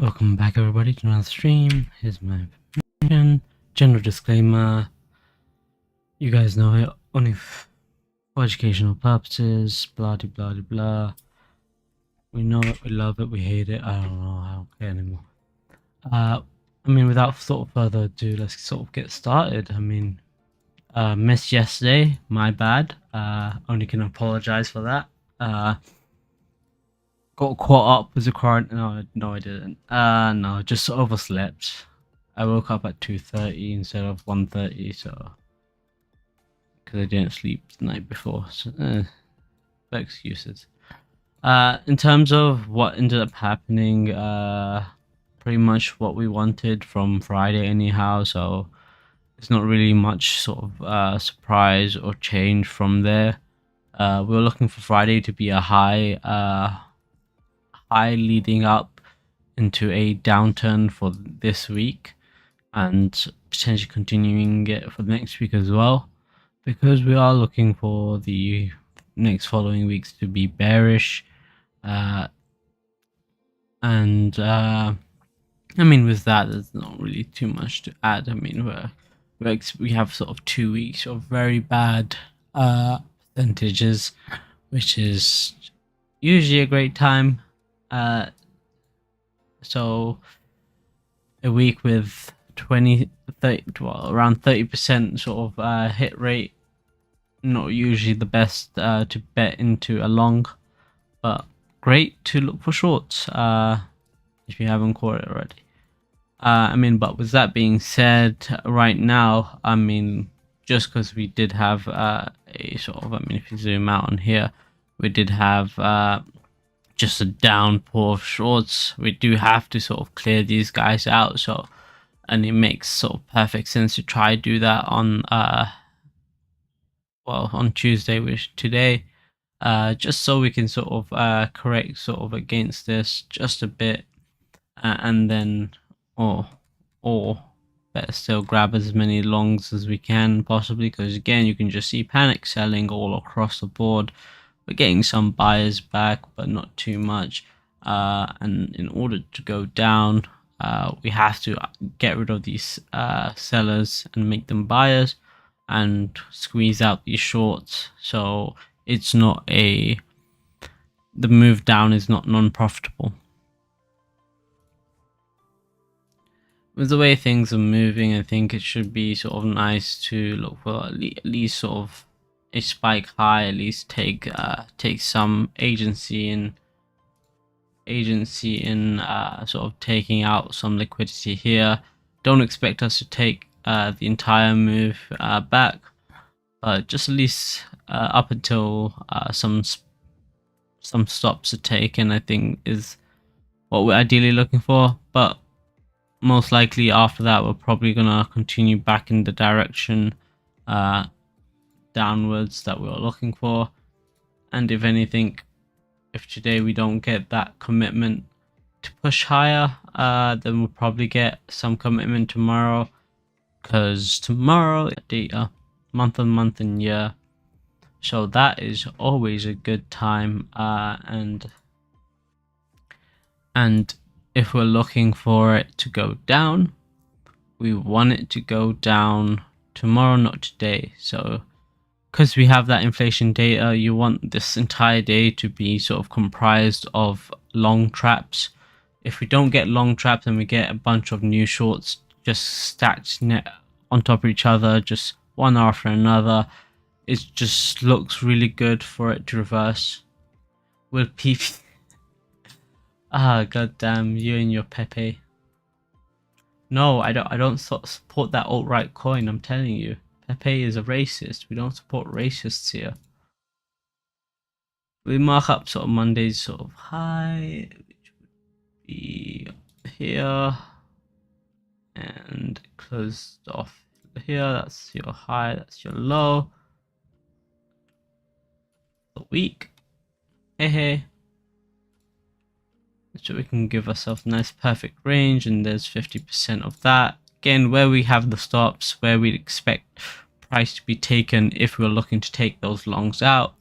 Welcome back everybody to another stream. Here's my information. General disclaimer, you guys know it, only for educational purposes, blah de blah de blah. We know it, we love it, we hate it, I don't know, I don't care anymore. I mean, without sort of further ado, let's sort of get started. I mean, missed yesterday, my bad, only can apologize for that. Got caught up with the current. No, I didn't. No, just overslept. I woke up at 2:30 instead of 1:30, so because I didn't sleep the night before. So, excuses. In terms of what ended up happening, pretty much what we wanted from Friday, anyhow. So it's not really much sort of surprise or change from there. We were looking for Friday to be a high leading up into a downturn for this week and potentially continuing it for the next week as well, because we are looking for the next following weeks to be bearish. I mean, with that, there's not really too much to add. I mean, we have sort of 2 weeks of very bad percentages, which is usually a great time. So a week with 30, well, around 30% sort of hit rate, not usually the best to bet into a long, but great to look for shorts if you haven't caught it already. I mean, but with that being said, right now, I mean, just because we did have a sort of, I mean, if you zoom out on here, we did have just a downpour of shorts. We do have to sort of clear these guys out, so, and it makes sort of perfect sense to try to do that on on Tuesday, which today, just so we can sort of correct sort of against this just a bit, and then or better still, grab as many longs as we can possibly, because again, you can just see panic selling all across the board. We're getting some buyers back, but not too much. And in order to go down, we have to get rid of these sellers and make them buyers and squeeze out these shorts. So it's not the move down is not non-profitable. With the way things are moving, I think it should be sort of nice to look for at least sort of a spike high, at least take some agency in sort of taking out some liquidity here. Don't expect us to take the entire move back, but just at least up until some stops are taken, I think is what we're ideally looking for. But most likely after that, we're probably gonna continue back in the direction downwards that we were looking for. And if anything, if today we don't get that commitment to push higher, then we'll probably get some commitment tomorrow, because tomorrow data month on month and year, so that is always a good time. And if we're looking for it to go down, we want it to go down tomorrow, not today. So because we have that inflation data, you want this entire day to be sort of comprised of long traps. If we don't get long traps and we get a bunch of new shorts just stacked on top of each other, just one after another, it just looks really good for it to reverse. With PP. Goddamn you and your Pepe. No, I don't support that alt-right coin, I'm telling you. Pepe is a racist. We don't support racists here. We mark up sort of Monday's sort of high, which would be here, and closed off here. That's your high, that's your low. The week. Hey. So we can give ourselves a nice perfect range, and there's 50% of that. Again, where we have the stops, where we'd expect price to be taken if we're looking to take those longs out.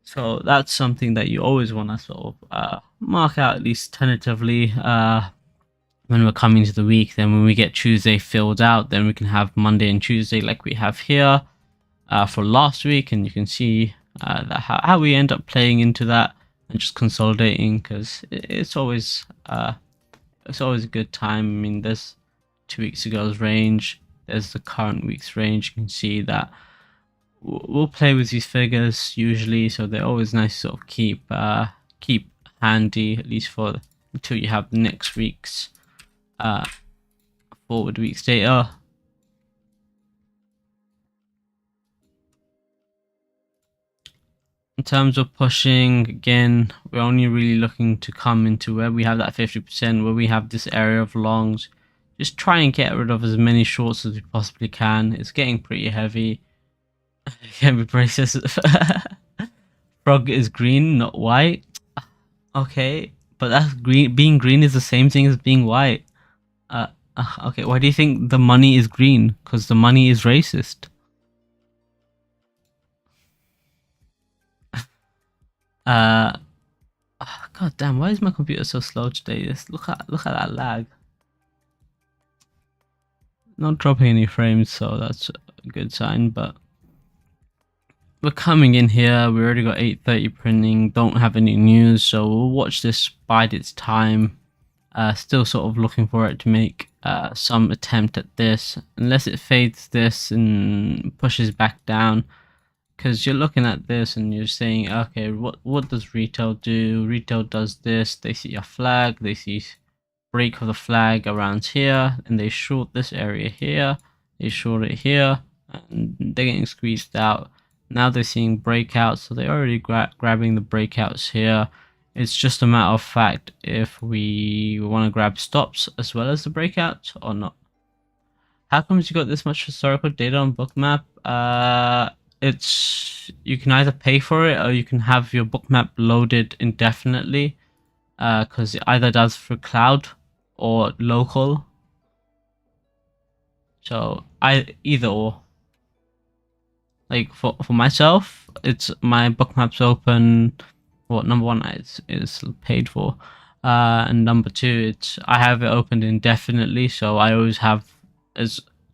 So that's something that you always want to sort of mark out at least tentatively when we're coming to the week. Then when we get Tuesday filled out, then we can have Monday and Tuesday like we have here for last week, and you can see how we end up playing into that and just consolidating, because it's always a good time. I mean, there's 2 weeks ago's range, there's the current week's range. You can see that we'll play with these figures usually, so they're always nice to sort of keep handy, at least for until you have next week's forward week's data. In terms of pushing, again, we're only really looking to come into where we have that 50%, where we have this area of longs. Just try and get rid of as many shorts as we possibly can. It's getting pretty heavy. Heavy braces. Frog is green, not white. Okay, but that's green. Being green is the same thing as being white. Okay, why do you think the money is green? Because the money is racist. God damn, why is my computer so slow today? Just look at that lag. Not dropping any frames, so that's a good sign. But we're coming in here. We already got 8:30 printing. Don't have any news, so we'll watch this bide its time. Still sort of looking for it to make some attempt at this, unless it fades this and pushes back down. Because you're looking at this and you're saying, okay, what does retail do? Retail does this. They see a flag, they see break of the flag around here, and they short this area here, they short it here, and they're getting squeezed out. Now they're seeing breakouts, so they're already grabbing the breakouts here. It's just a matter of fact if we want to grab stops as well as the breakouts or not. How comes you got this much historical data on Bookmap? It's, you can either pay for it or you can have your Bookmap loaded indefinitely, because it either does for cloud or local. So either or. Like for myself, it's my Bookmap's open. Well, number one is paid for, and number two, I have it opened indefinitely, so I always have I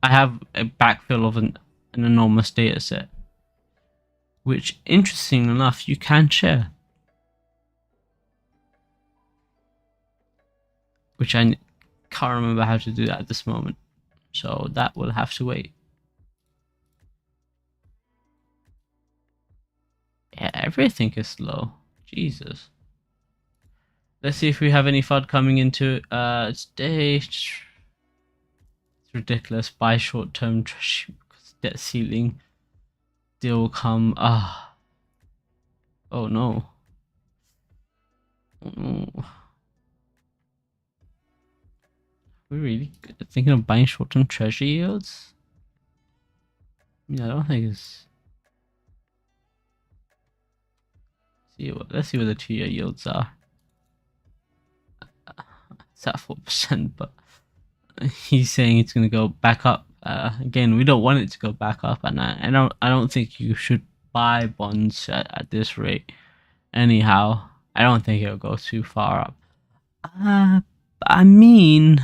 have a backfill of an enormous data set, which, interesting enough, you can share, which I can't remember how to do that at this moment, so that will have to wait. Yeah, everything is slow. Jesus. Let's see if we have any FUD coming into today. It's ridiculous. Buy short-term debt ceiling. Deal will come. Oh no. Oh no. We're really thinking of buying short-term treasury yields? I mean, I don't think it's. Let's see what the 2-year yields are. It's at 4%, but he's saying it's going to go back up. Again, we don't want it to go back up, and I don't think you should buy bonds at this rate. Anyhow, I don't think it'll go too far up. I mean,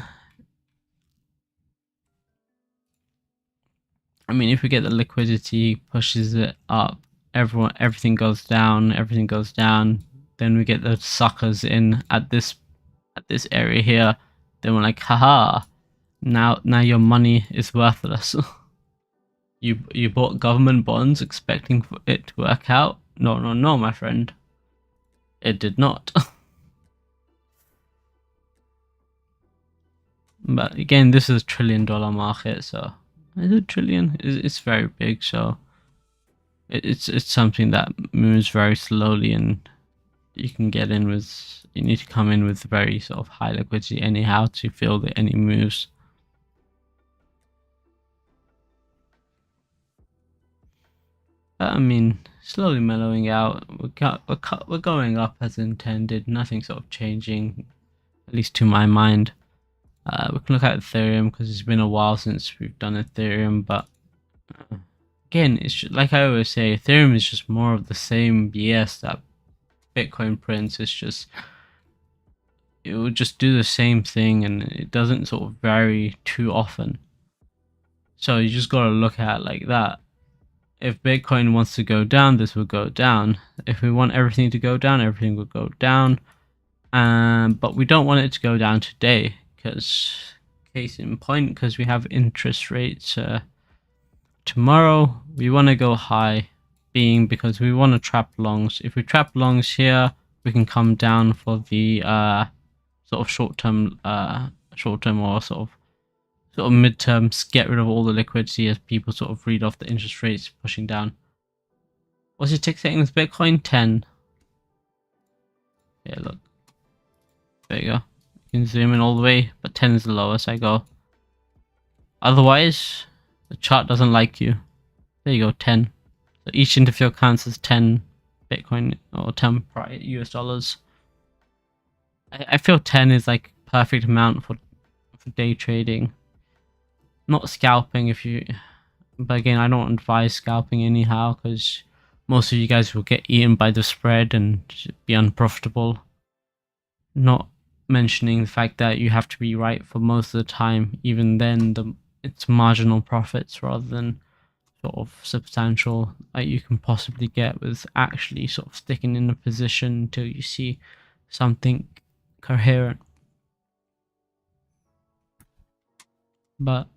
if we get the liquidity pushes it up, everything goes down, then we get the suckers in at this area here. Then we're like, haha, now your money is worthless. you bought government bonds expecting for it to work out. No, my friend, it did not. But again, this is a $1 trillion market, so is it trillion? It's very big, so it's something that moves very slowly, and you can get in with. You need to come in with very sort of high liquidity anyhow to feel any moves. But I mean, slowly mellowing out. We're going up as intended. Nothing sort of changing, at least to my mind. We can look at Ethereum because it's been a while since we've done Ethereum, but again, it's just, like I always say, Ethereum is just more of the same BS that Bitcoin prints. It's just, it will just do the same thing, and it doesn't sort of vary too often. So you just got to look at it like that. If Bitcoin wants to go down, this will go down. If we want everything to go down, everything will go down. But we don't want it to go down today, because case in point, because we have interest rates tomorrow. We want to go high, being because we want to trap longs. If we trap longs here, we can come down for the sort of short-term or sort of midterms, get rid of all the liquidity as people sort of read off the interest rates pushing down. What's your tick setting with Bitcoin? 10. Yeah, look. There you go. You can zoom in all the way, but 10 is the lowest I go. Otherwise, the chart doesn't like you. There you go, 10. So each interfield counts as 10 Bitcoin or 10 US dollars. I feel 10 is like perfect amount for day trading. Not scalping if you, but again, I don't advise scalping anyhow, because most of you guys will get eaten by the spread and be unprofitable. Not mentioning the fact that you have to be right for most of the time. Even then, it's marginal profits rather than sort of substantial that you can possibly get with actually sort of sticking in a position until you see something coherent. But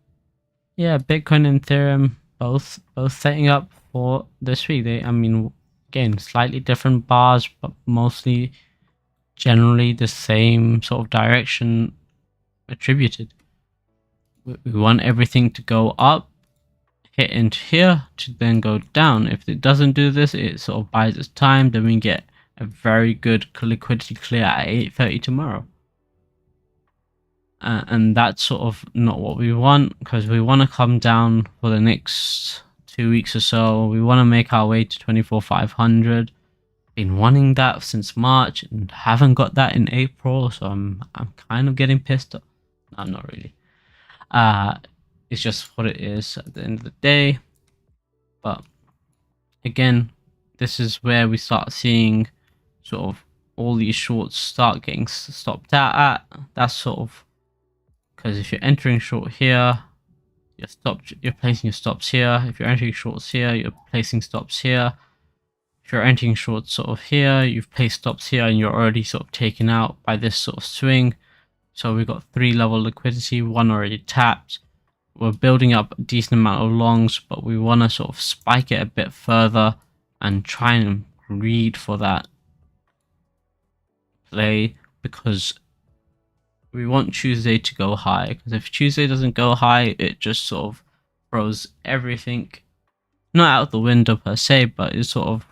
yeah, Bitcoin and Ethereum both setting up for this week. I mean, again, slightly different bars, but mostly generally the same sort of direction attributed. We want everything to go up, hit into here, to then go down. If it doesn't do this, it sort of buys its time. Then we get a very good liquidity clear at 8:30 tomorrow. And that's sort of not what we want, because we want to come down for the next 2 weeks or so. We want to make our way to 24,500. Been wanting that since March and haven't got that in April, so I'm kind of getting pissed off. No, not really. It's just what it is at the end of the day. But again, this is where we start seeing sort of all these shorts start getting stopped out at. That's sort of because if you're entering short here, you're placing your stops here. If you're entering shorts here, you're placing stops here. If you're entering shorts sort of here, you've placed stops here, and you're already sort of taken out by this sort of swing. So we've got 3 level liquidity, 1 already tapped. We're building up a decent amount of longs, but we want to sort of spike it a bit further and try and read for that play, because we want Tuesday to go high. Because if Tuesday doesn't go high, it just sort of throws everything, not out the window per se, but it sort of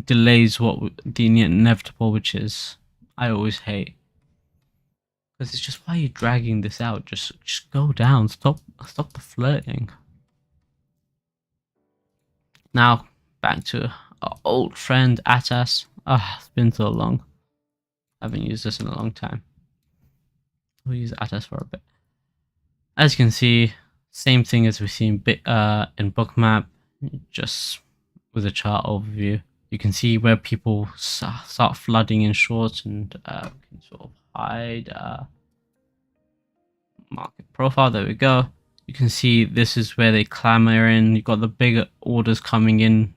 delays the inevitable, which is I always hate. Because it's just, why are you dragging this out? Just go down. Stop the flirting. Now back to our old friend Atas. It's been so long. I haven't used this in a long time. We'll use Atas for a bit. As you can see, same thing as we've seen in Bookmap, just with a chart overview. You can see where people start flooding in shorts, and we can sort of hide market profile. There we go. You can see this is where they clamor in. You've got the bigger orders coming in,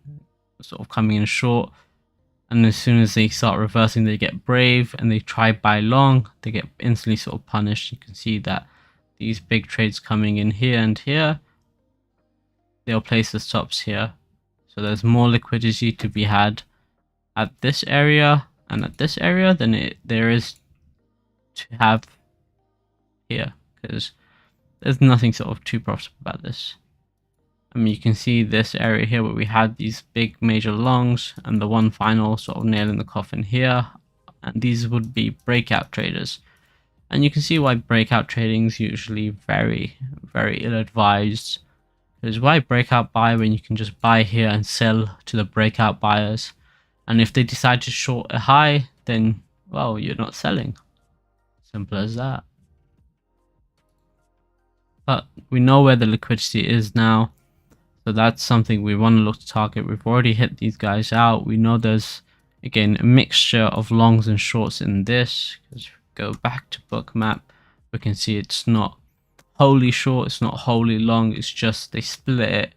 sort of coming in short, and as soon as they start reversing, they get brave and they try buy long. They get instantly sort of punished. You can see that these big trades coming in here and here, they'll place the stops here. So there's more liquidity to be had at this area and at this area than there is to have here, because there's nothing sort of too profitable about this. I mean, you can see this area here where we had these big major longs and the one final sort of nail in the coffin here, and these would be breakout traders. And you can see why breakout trading is usually very, very ill-advised. Because why breakout buy when you can just buy here and sell to the breakout buyers? And if they decide to short a high, then, well, you're not selling. Simple as that. But we know where the liquidity is now. So that's something we want to look to target. We've already hit these guys out. We know there's, again, a mixture of longs and shorts in this. Because if we go back to Bookmap, we can see it's not wholly short, it's not wholly long, it's just they split it,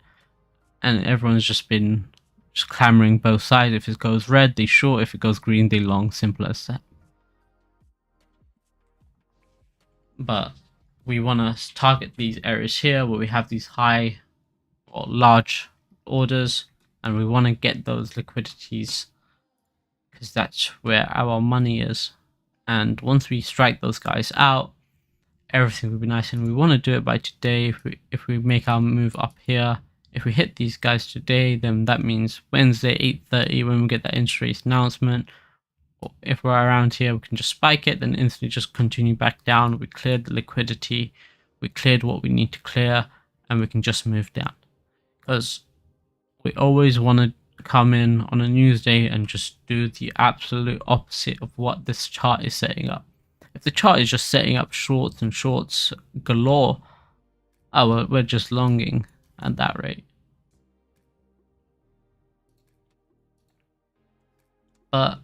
and everyone's just been just clamoring both sides. If it goes red, they short. If it goes green, they long. Simple as that. But we want to target these areas here where we have these high or large orders, and we want to get those liquidities because that's where our money is. And once we strike those guys out, everything will be nice. And we want to do it by today. If we make our move up here, if we hit these guys today, then that means Wednesday 8:30 when we get that interest rate announcement. If we're around here, we can just spike it, then instantly just continue back down. We cleared the liquidity, we cleared what we need to clear, and we can just move down. Because we always want to come in on a news day and just do the absolute opposite of what this chart is setting up. If the chart is just setting up shorts and shorts galore, we're just longing at that rate. But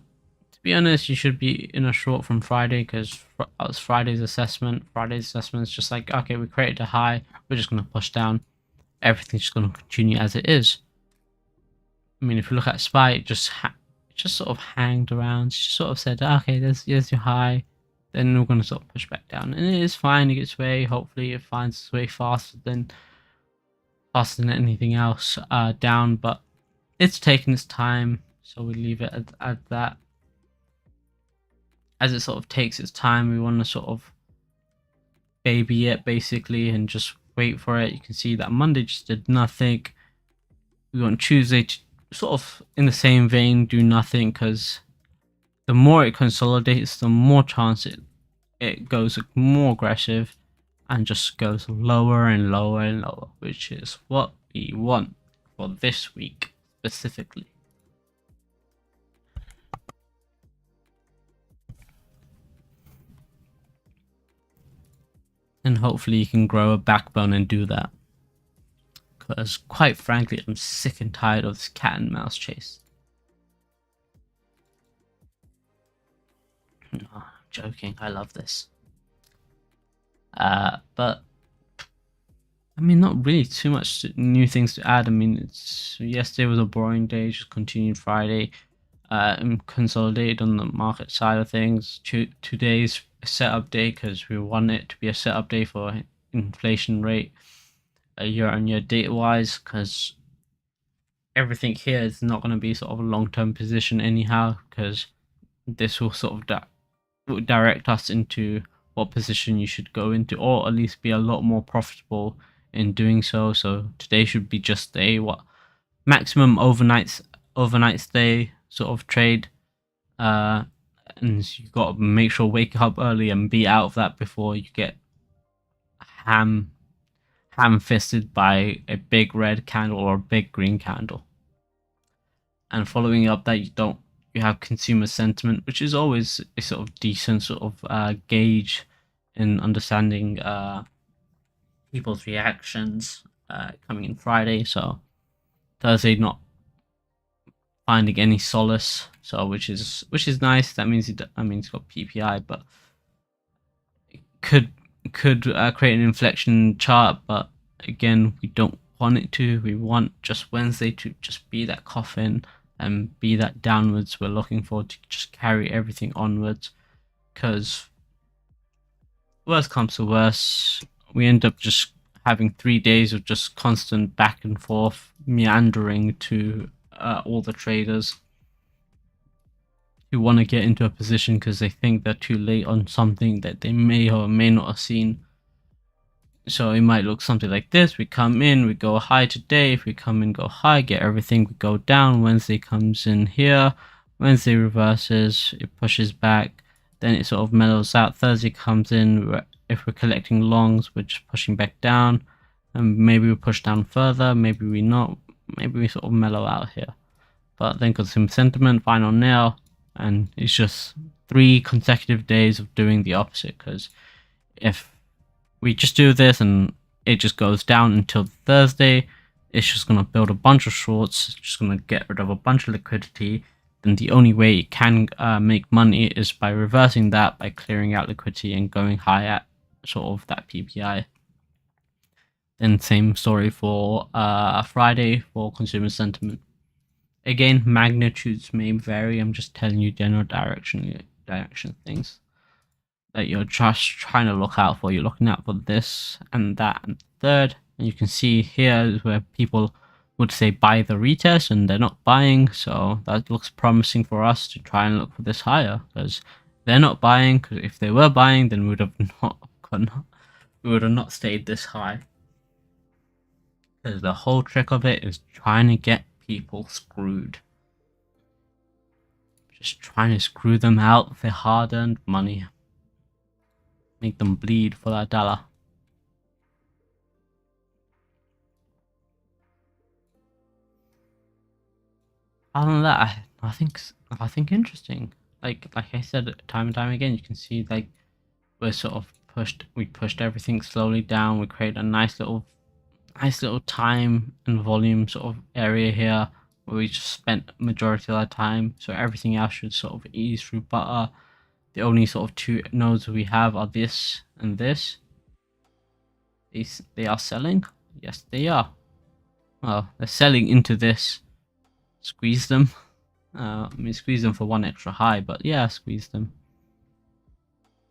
to be honest, you should be in a short from Friday, because that was Friday's assessment. Friday's assessment is just like, okay, we created a high, we're just going to push down. Everything's just going to continue as it is. I mean, if you look at SPY, it just sort of hanged around. It just sort of said, okay, there's your high. Then we're going to sort of push back down. And it is finding its way. Hopefully it finds its way faster than anything else down. But it's taking its time. So we leave it at that. As it sort of takes its time, we want to sort of baby it basically and just wait for it. You can see that Monday just did nothing. We want Tuesday to sort of in the same vein do nothing, because the more it consolidates, the more chance it goes more aggressive and just goes lower and lower and lower, which is what we want for this week specifically. And hopefully you can grow a backbone and do that. Because quite frankly, I'm sick and tired of this cat and mouse chase. No, I'm joking, I love this. But I mean, not really too much new things to add. I mean, yesterday was a boring day, just continued Friday. Consolidated on the market side of things. Today's a setup day because we want it to be a setup day for inflation rate year-on-year data-wise, because everything here is not going to be sort of a long-term position anyhow, because this will sort of direct us into what position you should go into, or at least be a lot more profitable in doing so. So today should be just a maximum overnight stay sort of trade, and you got to make sure wake up early and be out of that before you get ham-fisted by a big red candle or a big green candle. And following up that, you have consumer sentiment, which is always a sort of decent sort of gauge in understanding people's reactions coming in Friday. So Thursday not finding any solace, so which is nice. That means it's got PPI, but it could create an inflection chart. But again, we don't want it to. We want just Wednesday to just be that coffin and be that downwards we're looking for, to just carry everything onwards. Because worst comes to worst, we end up just having 3 days of just constant back and forth meandering to all the traders who want to get into a position because they think they're too late on something that they may or may not have seen. So it might look something like this. We come in, we go high today. If we come in, go high, get everything, we go down. Wednesday comes in here. Wednesday reverses, it pushes back. Then it sort of mellows out. Thursday comes in. If we're collecting longs, we're just pushing back down. And maybe we push down further. Maybe we not. Maybe we sort of mellow out here. But then consumer sentiment, final nail. And it's just 3 consecutive days of doing the opposite. Because if we just do this and it just goes down until Thursday, it's just going to build a bunch of shorts, it's just going to get rid of a bunch of liquidity. Then the only way it can make money is by reversing that, by clearing out liquidity and going high at sort of that PPI. Then same story for Friday for consumer sentiment. Again, magnitudes may vary. I'm just telling you general direction things that you're just trying to look out for. You're looking out for this and that and third. And you can see here is where people would say buy the retest and they're not buying. So that looks promising for us to try and look for this higher, because they're not buying. Because if they were buying, then we would have not stayed this high. Because the whole trick of it is trying to get people screwed. Just trying to screw them out of their hard-earned money. Make them bleed for that dollar. Other than that, I think interesting. Like I said time and time again, you can see like we're sort of we pushed everything slowly down. We create a nice little time and volume sort of area here where we just spent majority of our time. So everything else should sort of ease through butter. The only sort of two nodes we have are this and this. They are selling? Yes, they are. Well, they're selling into this. Squeeze them. I mean, squeeze them for one extra high, but yeah, squeeze them.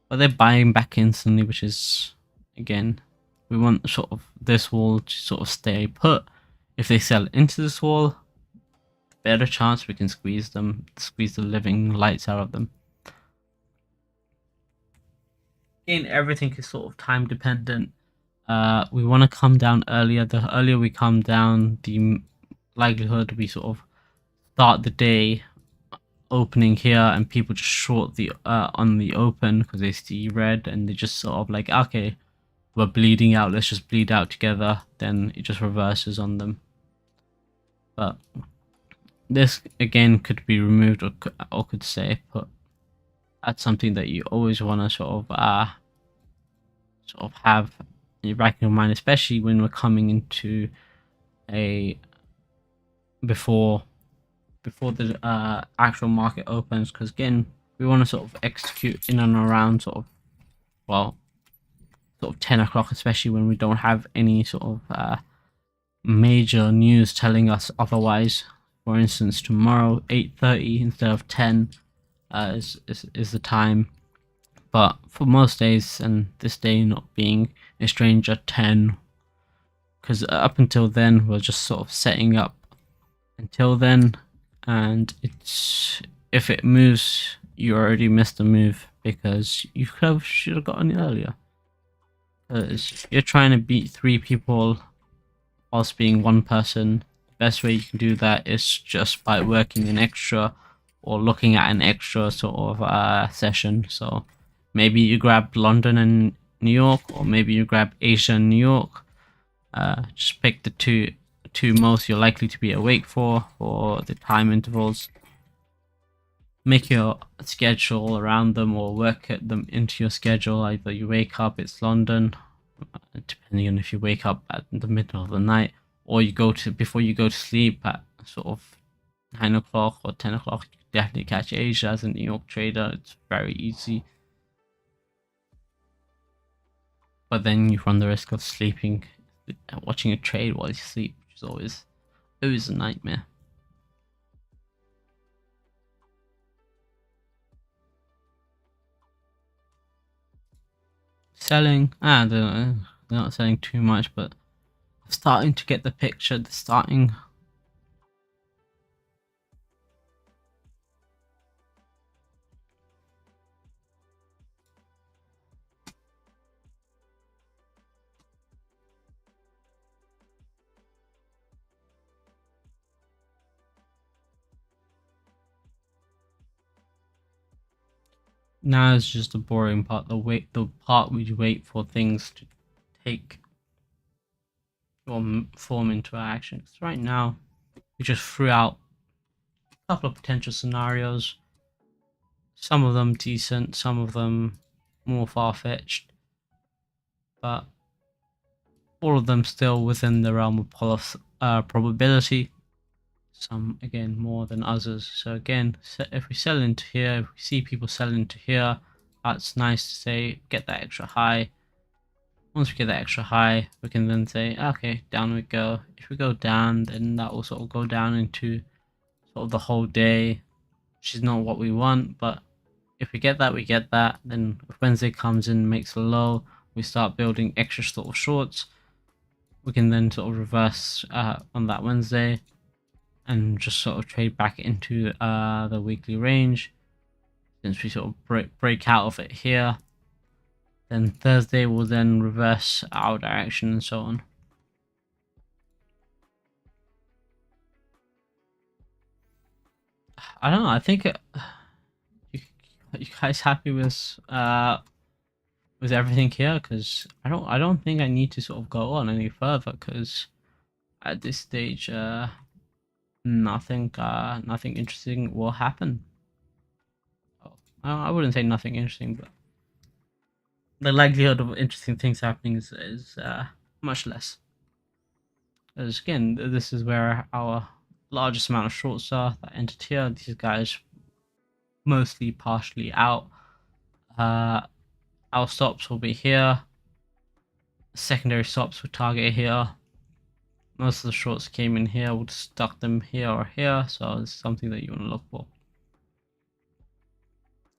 But they're buying back instantly, which is, again, we want sort of this wall to sort of stay put. If they sell into this wall, better chance we can squeeze them, squeeze the living lights out of them. Again, everything is sort of time dependent. We want to come down earlier. The earlier we come down, the likelihood we sort of start the day opening here and people just short the on the open because they see red and they just sort of like, okay, we're bleeding out, let's just bleed out together. Then it just reverses on them. But this again could be removed or could say put. That's something that you always want to sort of have in your back of your mind, especially when we're coming into a before the actual market opens, because again we want to sort of execute in and around sort of 10 o'clock, especially when we don't have any sort of major news telling us otherwise. For instance, tomorrow 8:30 instead of 10 is the time. But for most days, and this day not being a stranger, 10, because up until then we're just sort of setting up until then, and it's if it moves, you already missed the move because you should have gotten it earlier. Because you're trying to beat 3 people whilst being 1 person. The best way you can do that is just by working an extra or looking at an extra sort of session. So maybe you grab London and New York, or maybe you grab Asia and New York. Just pick the two most you're likely to be awake for the time intervals. Make your schedule around them or work at them into your schedule. Either you wake up, it's London, depending on if you wake up at the middle of the night, or you go to before you go to sleep at sort of 9 o'clock or 10 o'clock. You can definitely catch Asia as a New York trader. It's very easy. But then you run the risk of sleeping, watching a trade while you sleep, which is always a nightmare. Selling, they're not selling too much, but starting to get the picture. They're starting. Now it's just the boring part. The part where you wait for things to take or form into action. So right now, we just threw out a couple of potential scenarios. Some of them decent, some of them more far-fetched. But all of them still within the realm of probability. Some again more than others. So again, if we sell into here, if we see people sell into here, that's nice to say get that extra high. Once we get that extra high, we can then say okay, down we go. If we go down, then that will sort of go down into sort of the whole day, which is not what we want. But if we get that, we get that. Then if Wednesday comes in, makes a low, we start building extra sort of shorts. We can then sort of reverse on that Wednesday and just sort of trade back into the weekly range. Since we sort of break out of it here, then Thursday will then reverse our direction and so on. I don't know. I think you guys happy with everything here? Because I don't think I need to sort of go on any further, because at this stage nothing interesting will happen. Oh, I wouldn't say nothing interesting, but the likelihood of interesting things happening is much less. As again, this is where our largest amount of shorts are that entered here. These guys mostly partially out. Our stops will be here. Secondary stops will target here. Most of the shorts came in here. We'll stuck them here or here. So it's something that you want to look for.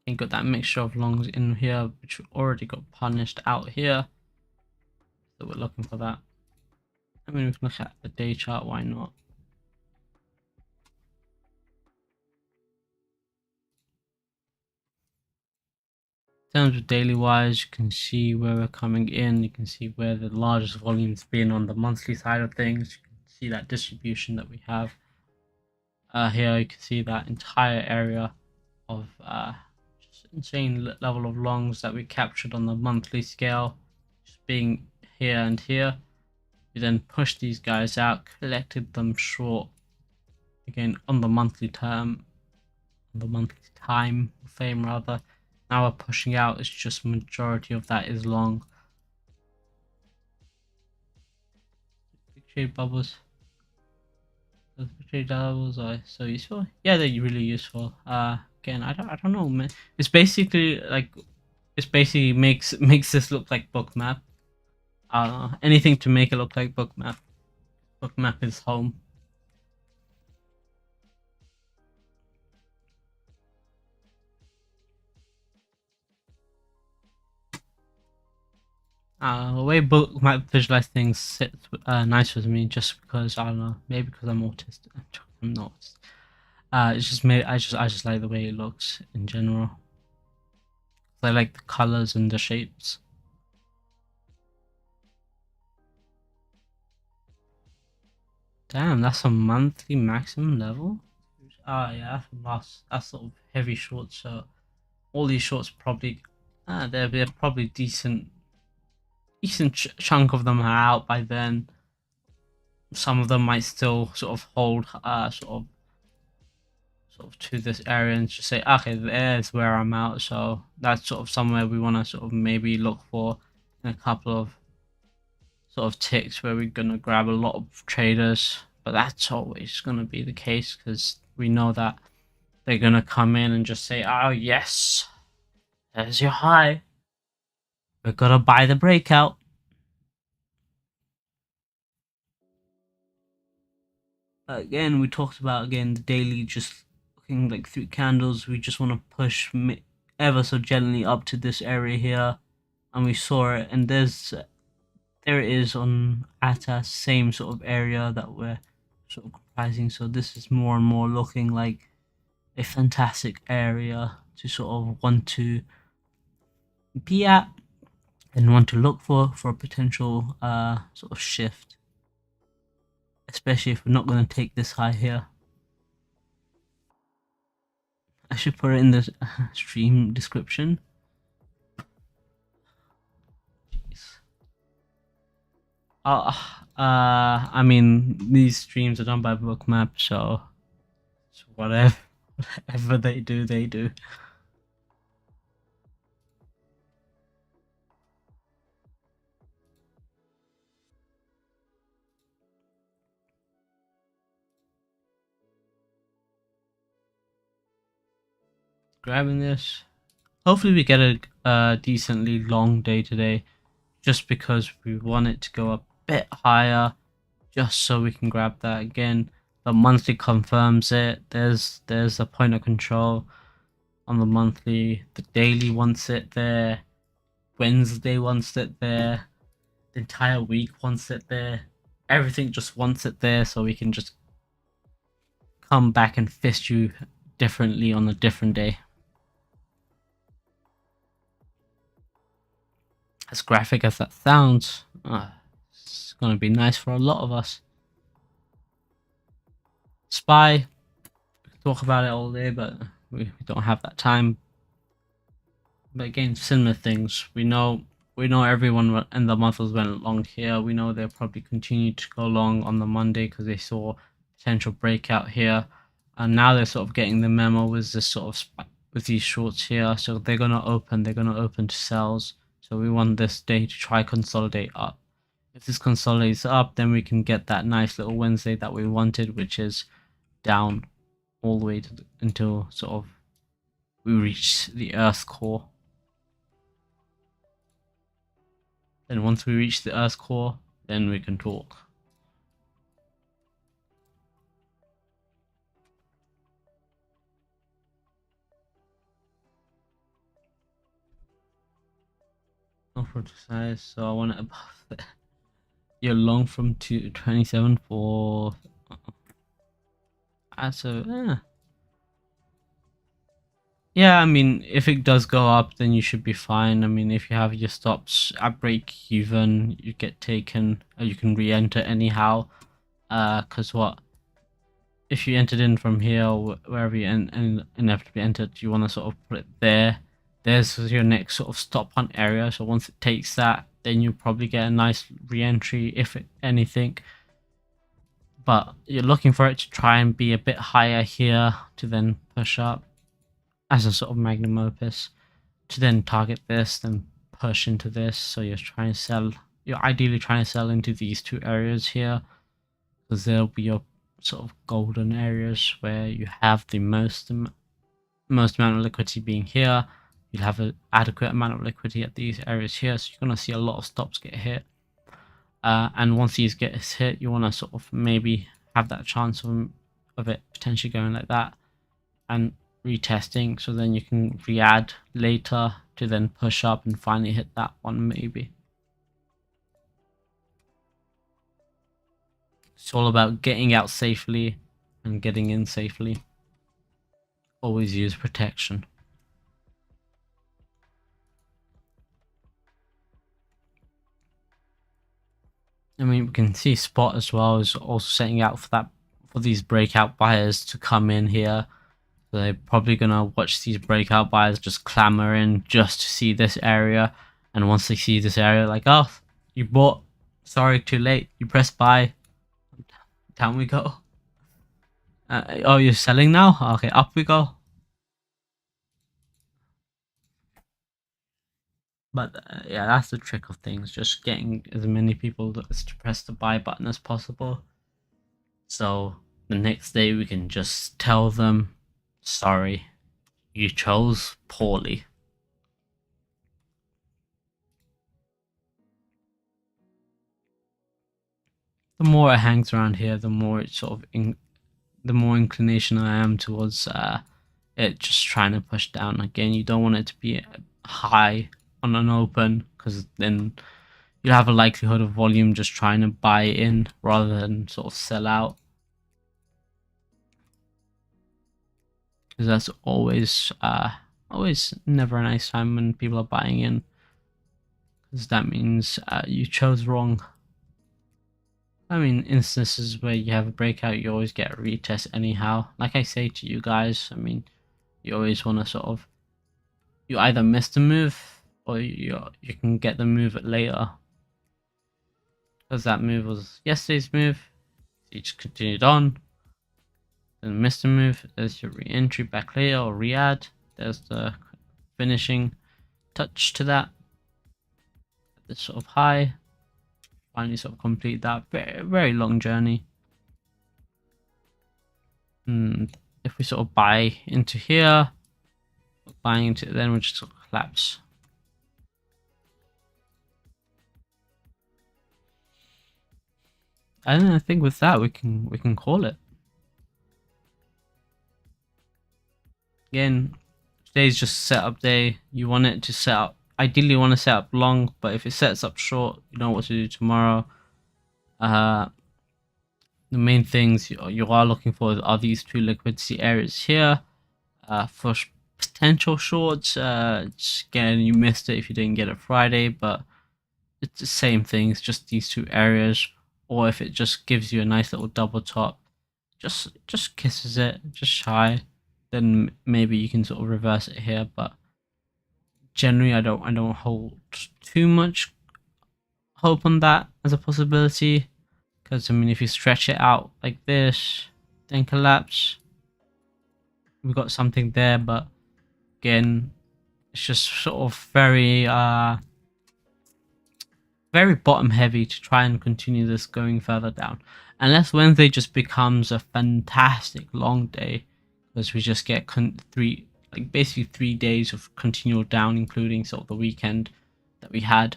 You got that mixture of longs in here, which already got punished out here. So we're looking for that. I mean, we can look at the day chart. Why not? In terms of daily wise, you can see where we're coming in. You can see where the largest volume's been on the monthly side of things. You can see that distribution that we have here. You can see that entire area of just insane level of longs that we captured on the monthly scale, just being here and here. We then pushed these guys out, collected them short again on the monthly term, on the monthly time frame rather. Now we're pushing out, it's just majority of that is long. Big trade bubbles. Those big trade bubbles are so useful. Yeah, they're really useful. Again, I don't know, man. It's basically makes this look like Bookmap. Anything to make it look like Bookmap. Bookmap is home. The way Bookmap visualize things sits nice with me, just because I don't know, maybe because I'm autistic. I'm not. It's just me. I just like the way it looks in general. I like the colors and the shapes. Damn, that's a monthly maximum level. Yeah, that's sort of heavy shorts. So all these shorts probably, they're probably decent chunk of them are out by then. Some of them might still sort of hold sort of to this area and just say, okay, there's where I'm out. So that's sort of somewhere we want to sort of maybe look for in a couple of sort of ticks where we're gonna grab a lot of traders. But that's always gonna be the case, because we know that they're gonna come in and just say, oh yes, there's your high, we're gonna buy the breakout. Again, we talked about the daily, just looking like through candles. We just want to push ever so gently up to this area here, and we saw it. And there it is on at a same sort of area that we're sort of comprising. So this is more and more looking like a fantastic area to sort of want to be at and want to look for a potential sort of shift, especially if we're not going to take this high here. I should put it in the stream description. Jeez. I mean, these streams are done by Bookmap, so whatever they do, they do. grabbing this. Hopefully we get a decently long day today, just because we want it to go a bit higher, just so we can grab that again. The monthly confirms it. There's a point of control on the monthly. The daily wants it there. Wednesday wants it there. The entire week wants it there. Everything just wants it there, so we can just come back and fist you differently on a different day. As graphic as that sounds, it's gonna be nice for a lot of us. Spy, we can talk about it all day, but we don't have that time. But again, similar things. We know everyone in the months went long here. We know they'll probably continue to go long on the Monday because they saw potential breakout here, and now they're sort of getting the memo with this sort of with these shorts here. So they're gonna open to sells. So we want this day to try consolidate up. If this consolidates up, then we can get that nice little Wednesday that we wanted, which is down all the way to until sort of we reach the Earth core. Then once we reach the Earth core, then we can talk. Not for size, so I want it above there. You're long from 27 for. So yeah, I mean, if it does go up, then you should be fine. I mean, if you have your stops at break even, you get taken, or you can re-enter anyhow. Because what if you entered in from here or wherever you inevitably entered, you want to sort of put it there. There's your next sort of stop hunt area. So once it takes that, then you probably get a nice re-entry, if anything. But you're looking for it to try and be a bit higher here to then push up as a sort of magnum opus, to then target this, then push into this. So you're trying to sell. You're ideally trying to sell into these two areas here, because they'll be your sort of golden areas where you have the most amount of liquidity being here. You'll have an adequate amount of liquidity at these areas here, so you're going to see a lot of stops get hit. And once these get hit, you want to sort of maybe have that chance of it potentially going like that and retesting, so then you can re-add later to then push up and finally hit that one maybe. It's all about getting out safely and getting in safely. Always use protection. I mean, we can see Spot as well is also setting out for these breakout buyers to come in here. So they're probably gonna watch these breakout buyers just clamor in just to see this area. And once they see this area, like, oh, you bought, sorry, too late. You pressed buy. Down we go. Oh, you're selling now? Okay, up we go. But yeah, that's the trick of things, just getting as many people to press the buy button as possible. So the next day we can just tell them, sorry, you chose poorly. The more it hangs around here, the more it sort of the more inclination I am towards it just trying to push down. Again, you don't want it to be high on an open, because then you'll have a likelihood of volume just trying to buy in rather than sort of sell out. Because that's always never a nice time when people are buying in, because that means you chose wrong. I mean, instances where you have a breakout, you always get a retest anyhow. Like I say to you guys, I mean, you always want to sort of, you either miss the move or you can get the move later. Because that move was yesterday's move, you just continued on, then missed the move. There's your re-entry back later or re-add. There's the finishing touch to that. This sort of high. Finally sort of complete that very, very long journey. And if we sort of buy into here, buying into it, then we'll just collapse. And I think with that we can call it. Again, today's just setup day. You want it to set up. Ideally, you want to set up long, but if it sets up short, you know what to do tomorrow. The main things you are looking for are these two liquidity areas here. For potential shorts, again, you missed it if you didn't get it Friday, but it's the same thing. It's just these two areas. Or if it just gives you a nice little double top, just kisses it, just shy, then maybe you can sort of reverse it here. But generally, I don't hold too much hope on that as a possibility, because I mean, if you stretch it out like this, then collapse, we've got something there. But again, it's just sort of very bottom heavy to try and continue this going further down, unless Wednesday just becomes a fantastic long day, because we just get basically 3 days of continual down, including sort of the weekend that we had.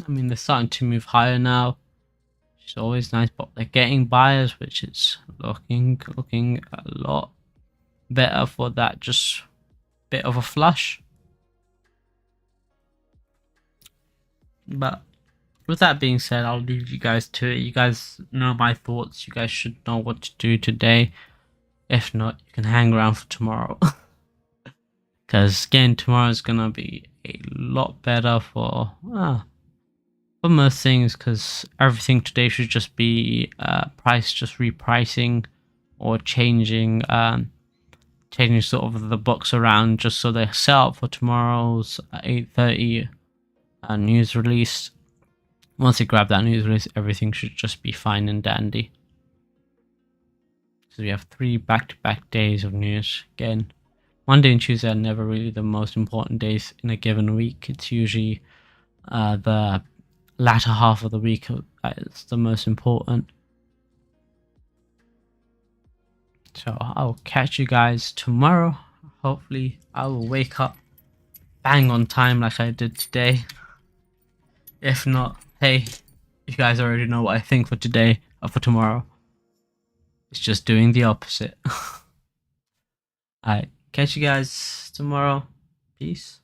I mean, they're starting to move higher now, which is always nice, but they're getting buyers, which is looking a lot better for that just bit of a flush. But with that being said, I'll leave you guys to it. You guys know my thoughts. You guys should know what to do today. If not, you can hang around for tomorrow. Because again, tomorrow is gonna be a lot better for most things. Because everything today should just be price just repricing or changing sort of the books around, just so they're set up for tomorrow's 8:30 news release. Once you grab that news release, everything should just be fine and dandy. So we have 3 back-to-back days of news. Again, Monday and Tuesday are never really the most important days in a given week. It's usually the latter half of the week that's the most important. So I'll catch you guys tomorrow. Hopefully I will wake up bang on time like I did today. If not, hey, you guys already know what I think for today or for tomorrow. It's just doing the opposite. Alright, catch you guys tomorrow. Peace.